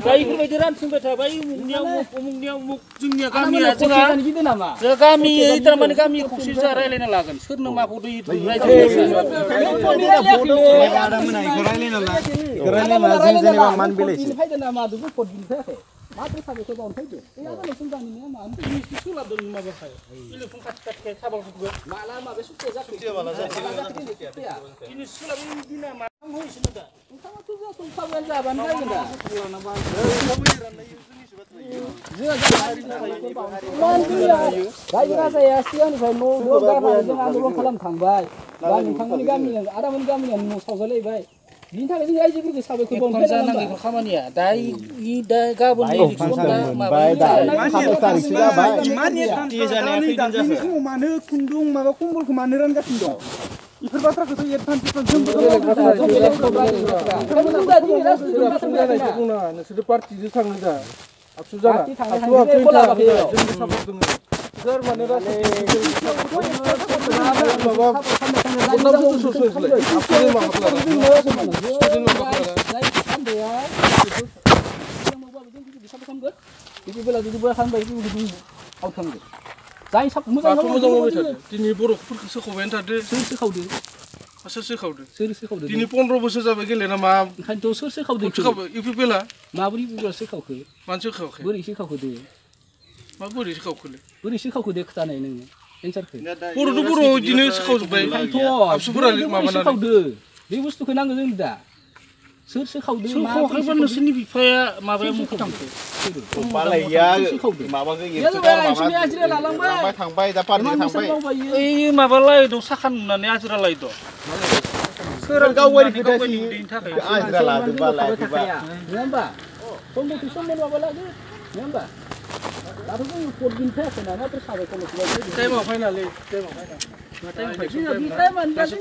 जायफोरबायदि रानथिंबाय थाबाय उमुगनियाव उमुग जोंनिया गामिया जोंहा गामि थारमाने गामि खौसे जा रायलायना लागोन सोरनो माखौ दै माथो साबेखौ बावनो फैदो ए आंनो सोंदानिया मा ओमफ्राय सोलाबदों माबाखाय इलेक्ट्रन खाथि खाबालखौ माला माबे सुटिया जाखो दिनै सोलाबै दिना मा होइसनो दा नोंथाङाथ' जाथों खाबायानो जाबानो जागोन दा रायजो राजाया सिगांनिफ्राय न' गारनानै जों आन्दलन खालामखांबाय दा नोंथांमोननि गामिनि आदामोननि गामिनिया न' सावजालायबाय बिनि थाखाय जों रायजोफोरखौ साबायखर बावनो जानांगौ खामानिया दा गाबोन मानो खुन्दुं माबा कम्बलखौ मानो रानगासिनो दं इफोर बाथ्राखौथ' नोंसोर पार्टिजों थाङो दा आबसु दिनै बर'फोरखौ सोखावबायानो थादो सोर सोखावदो दिनै 15 बोसोर जाबाय गेलेना मा ओंखायनोथ' सोर सोखावदो इउपिपिएलआ माबोरै बुंब्ला सोखावखो मानो सोखावाखै बोरै सोखावखो दे मा बोरै सोखावखोलै बोरै सोखावखो दे खोथानाय नोङो एन्सारखौ बर'थ' बर' इदिनो सोखावजोब्बाय आबसुफोरा माबानानै बे बुस्थुखौ नांगौ जोंनो दा सोर सोखावदो सोखावाखैबा नोंसोरनि बिफाया माबाया मुखौ थांखो बालाया माबाखौ लांबाय थांबाय दा पार्टी थांबाय ओइ माबालाय दं साखा नुनानै आजिरा लाय दं सोर गावारि खोथानि थाखाय आजिरा लादों बालाय नङा होमबा सम माबा लादो नङा होमबा दाथ' जों रिपर्ट दिनो फैयाखै ना माथ्र साबायखरल'सो टाइमाव फाइनालै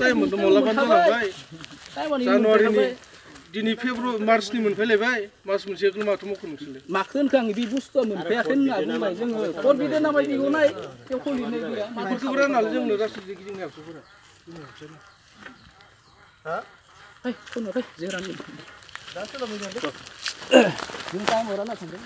टाइम दं मालाबानो जालांबाय जानुवारिनि दिनै फेब्रुवारि मार्चनि मोनफैलायबाय मास मोनसे आगोल माथो मावखो नोंसोरलाय माखो होनखो आं बे बुस्थुआ मोनफैयाखै होनना बुंबाय जोङो करबिदे नामाय बिहरनाय बेखौ लिरनाय गैया माखौ राननानै जोंनो गासैबो गिदिंनाय आबसुफोरा हा फै फै जेरानो दा सोलाबैगोन जों टाइमाव रानना थांदों